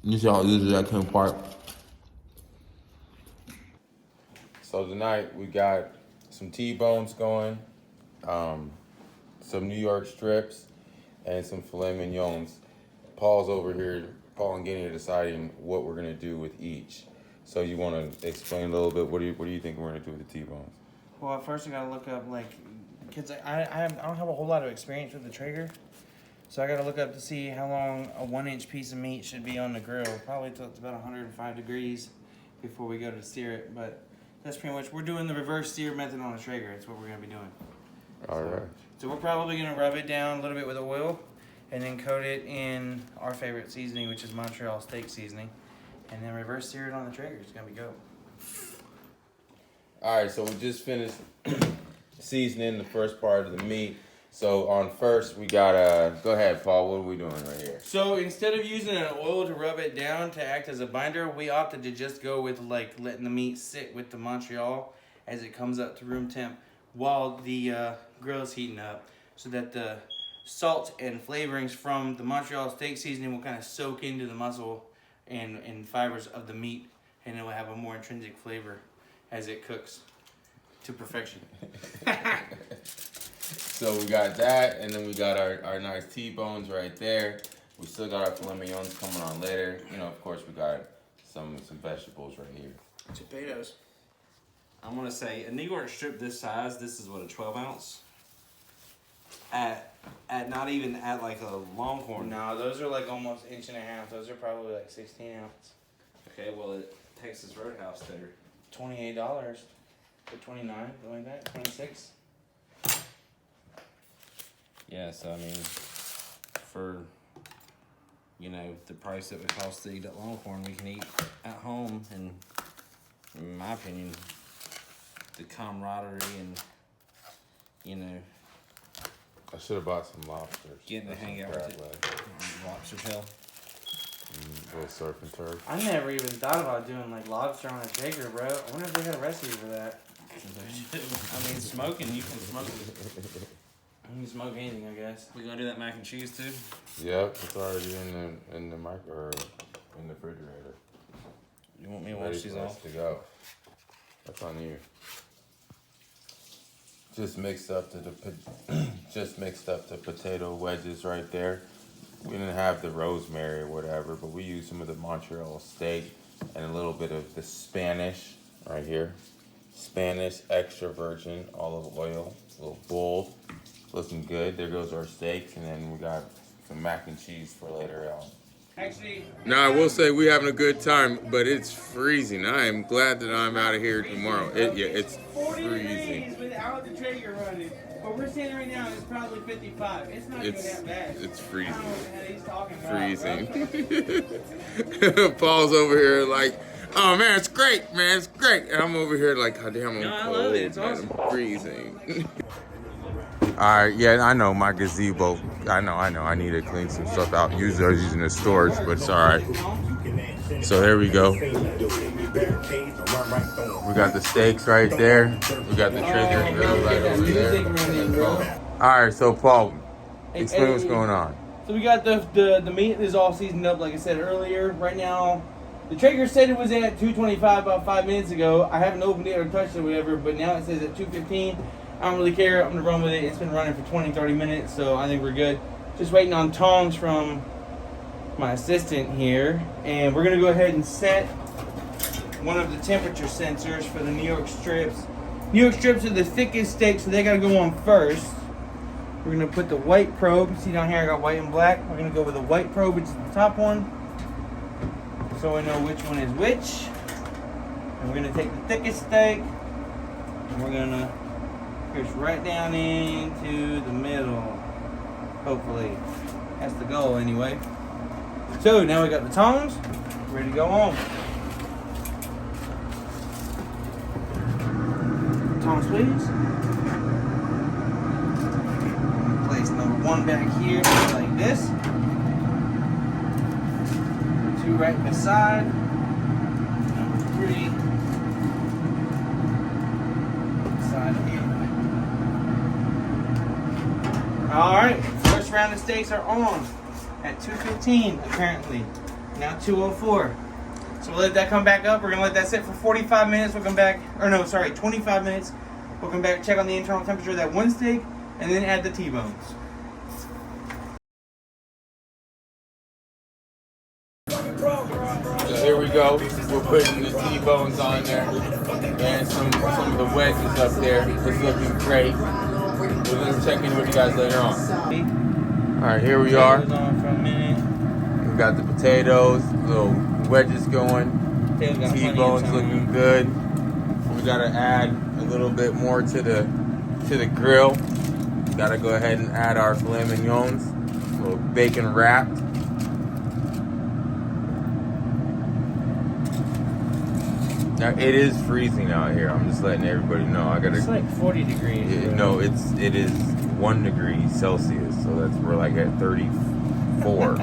You see how easy that came apart. So tonight we got some T-bones going, some New York strips, and some filet mignons. Paul and Guinea are deciding what we're gonna do with each. So you want to explain a little bit? What do you think we're gonna do with the T-bones? Well, first I gotta look up cause I don't have a whole lot of experience with the Traeger, so I gotta look up to see how long a 1-inch piece of meat should be on the grill. Probably till it's about 105 degrees before we go to sear it. But that's pretty much, we're doing the reverse sear method on the Traeger. That's what we're gonna be doing. All right. So we're probably gonna rub it down a little bit with oil, and then coat it in our favorite seasoning, which is Montreal steak seasoning, and then reverse sear it on the Traeger. It's gonna be go. All right. So we just finished seasoning the first part of the meat. So on first we got go ahead, Paul. What are we doing right here? So instead of using an oil to rub it down to act as a binder, we opted to just go with letting the meat sit with the Montreal as it comes up to room temp while the grill is heating up, so that the salt and flavorings from the Montreal steak seasoning will kind of soak into the muscle and fibers of the meat, and it will have a more intrinsic flavor as it cooks to perfection. So we got that, and then we got our nice T-bones right there. We still got our filet mignons coming on later. You know, of course, we got some vegetables right here. Potatoes. I'm gonna say a New York strip this size. This is what, a 12 ounce. At not even at like a Longhorn. No, those are like almost 1.5 inches. Those are probably like 16 ounce. Okay, well at Texas Roadhouse there. $28 for 29, something like that. 26. Yeah, so I mean, for the price that would cost to eat at Longhorn, we can eat at home, and in my opinion, the camaraderie and I should have bought some lobsters. getting to hang out with it. Lobster tail. Little surf and turf. I never even thought about doing like lobster on a Traeger, bro. I wonder if they got a recipe for that. I mean, smoking, you can smoke it. You can smoke anything, I guess. We gonna do that mac and cheese too? Yep, it's already in the micro or in the refrigerator. You want me to Ready wash these for us off? to go. That's on you. Just mixed up the potato wedges right there. We didn't have the rosemary or whatever, but we used some of the Montreal steak and a little bit of the Spanish right here. Spanish extra virgin olive oil, a little bold. Looking good. There goes our steaks, and then we got some mac and cheese for later on. Actually, Now, I will say we're having a good time, but it's freezing. I am glad that I'm out of here tomorrow. It's 40 freezing. degrees without the Traeger running. But we're standing right now, it's probably 55. It's not even that bad. It's I freezing. don't know what the hell he's talking about. Freezing. Paul's over here like, oh man, it's great, man, it's great. And I'm over here like, God damn, I'm No, I cold, love it. It's man, awesome. I'm freezing. All right, yeah, I know my gazebo. I know. I need to clean some stuff out. Usually I was using the storage, but it's all right. So there we go. We got the steaks right there. We got the Traeger grill right over there. All right, so Paul, explain what's going on. So we got the meat is all seasoned up, like I said earlier. Right now, the Traeger said it was at 225 about 5 minutes ago. I haven't opened it or touched it or whatever, but now it says at 215. I don't really care. I'm going to run with it. It's been running for 20, 30 minutes, so I think we're good. Just waiting on tongs from my assistant here. And we're going to go ahead and set one of the temperature sensors for the New York strips. New York strips are the thickest steak, so they got to go on first. We're going to put the white probe. See down here I got white and black. We're going to go with the white probe, which is the top one, so we know which one is which. And we're going to take the thickest steak, and we're going to push right down into the middle. Hopefully. That's the goal anyway. So now we got the tongs, ready to go on. Tongs please. Place number 1 back here like this. Number 2 right beside. Number 3 beside here. Alright, first round of steaks are on at 2:15 apparently. Now 204. So we'll let that come back up. We're gonna let that sit for 45 minutes. We'll come back, or no, sorry, 25 minutes. We'll come back, check on the internal temperature of that one steak, and then add the T-bones. So here we go. We're putting the T-bones on there and some of the wedges up there. It's looking great. We're gonna check in with you guys later on. All right, here we are. Potatoes on for a minute. We got the potatoes, little wedges going. Potatoes got plenty of T-bones time. looking good. We gotta add a little bit more to the grill. Gotta go ahead and add our filet mignons, a little bacon wrapped. Now it is freezing out here. I'm just letting everybody know. I gotta. It's like 40 degrees. No, it is 1 degree Celsius, so we're like at 34.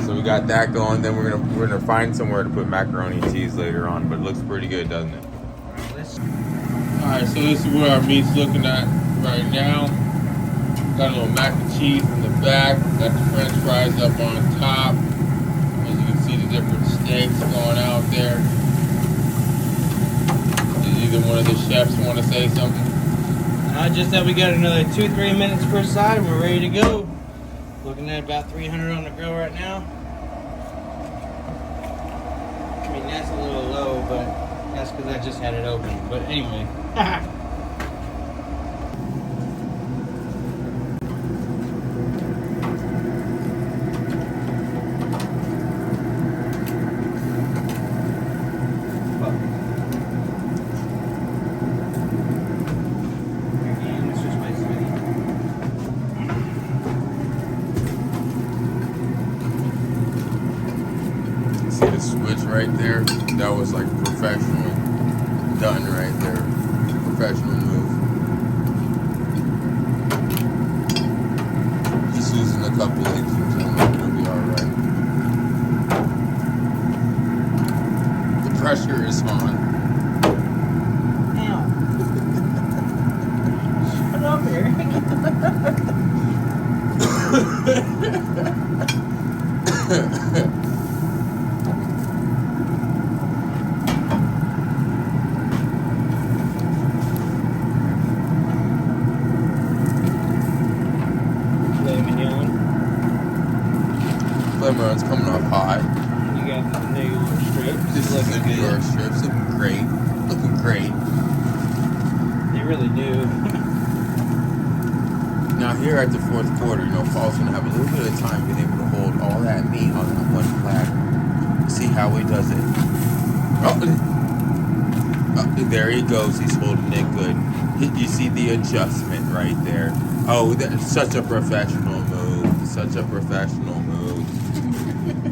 So we got that going. Then we're gonna find somewhere to put macaroni and cheese later on, but it looks pretty good, doesn't it? All right, so this is where our meat's looking at right now. Got a little mac and cheese in the back. Got the French fries up on top. As you can see, the different steaks going out there. Does either one of the chefs want to say something? Just that we got another 2-3 minutes per side. We're ready to go. Looking at about 300 on the grill right now. I mean, that's a little low, but that's because I just had it open. But anyway. See the switch right there? That was like professional done right there. Professional move. Just losing a couple, ladies and gentlemen. It'll be alright. The pressure is on. Shut up, Eric. It's coming up hot. You got the New York strips. This is the Looking New good. York strips. Looking great. Looking great. They really do. Now here at the fourth quarter, Paul's gonna have a little bit of time being able to hold all that meat on that one platter. See how he does it. Oh, there he goes. He's holding it good. You see the adjustment right there. Oh, that's such a professional move. Such a professional move. Can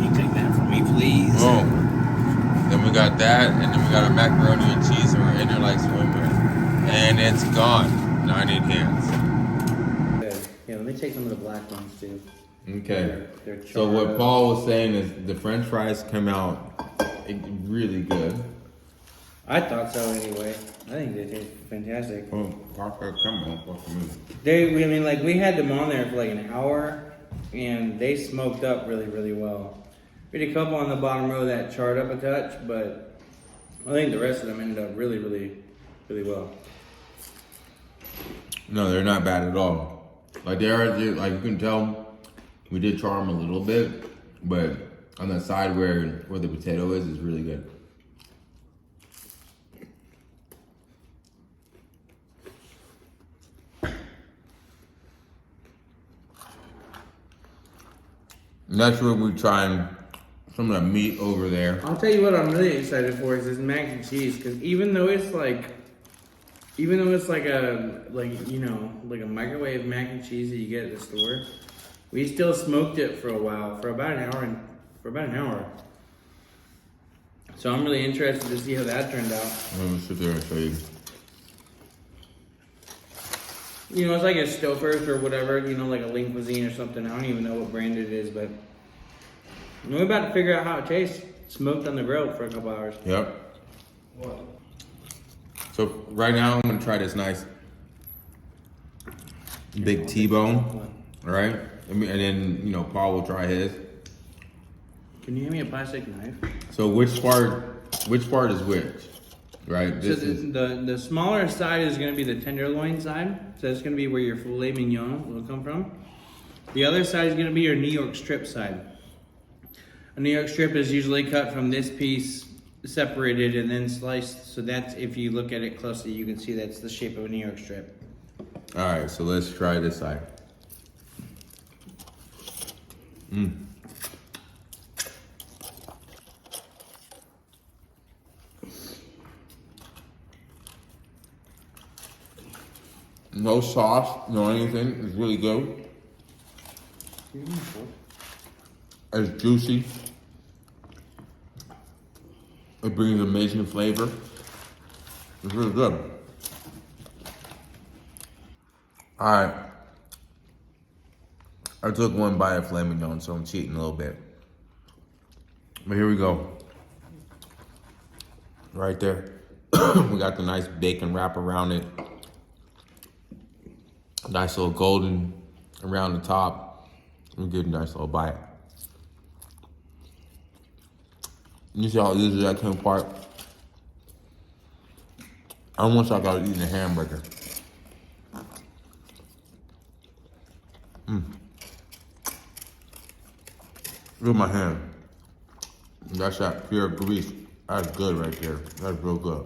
you take that from me, please? Oh. Then we got that, and then we got our macaroni and cheese, and we're in there like swimming. And it's gone. Now I need hands. Good. Yeah, let me take some of the black ones too. Okay. They're So what Paul was saying is the French fries come out really good. I thought so anyway. I think they taste fantastic. Oh, come on. We had them on there for like an hour, and they smoked up really, really well. We had a couple on the bottom row that charred up a touch, but I think the rest of them ended up really, really, really well. No, they're not bad at all. Like they're like you can tell, we did char them a little bit, but on the side where the potato is really good. And that's where we trying some of the meat over there. I'll tell you what I'm really excited for is this mac and cheese, because even though it's like a microwave mac and cheese that you get at the store, we still smoked it for a while, for about an hour. So I'm really interested to see how that turned out. Let me sit there and show you. It's like a Stouffer's or whatever, like a Lean Cuisine or something. I don't even know what brand it is, but we're about to figure out how it tastes. Smoked on the grill for a couple hours. Yep. So right now I'm gonna try this nice big T-bone, right? And then, you know, Paul will try his. Can you hand me a plastic knife? So which part is which, right? So This is, the smaller side is going to be the tenderloin side. So that's going to be where your filet mignon will come from. The other side is going to be your New York strip side. A New York strip is usually cut from this piece, separated and then sliced. So that's, if you look at it closely, you can see that's the shape of a New York strip. all right, so let's try this side. No sauce, no anything. It's really good. It's juicy. It brings amazing flavor. It's really good. Alright. I took one bite of filet mignon, so I'm cheating a little bit. But here we go. Right there. We got the nice bacon wrap around it. Nice little golden around the top. And give it a nice little bite. You see how easy that came apart? Almost like I was eating a hamburger. Look at my hand. That's that pure grease. That's good right there. That's real good.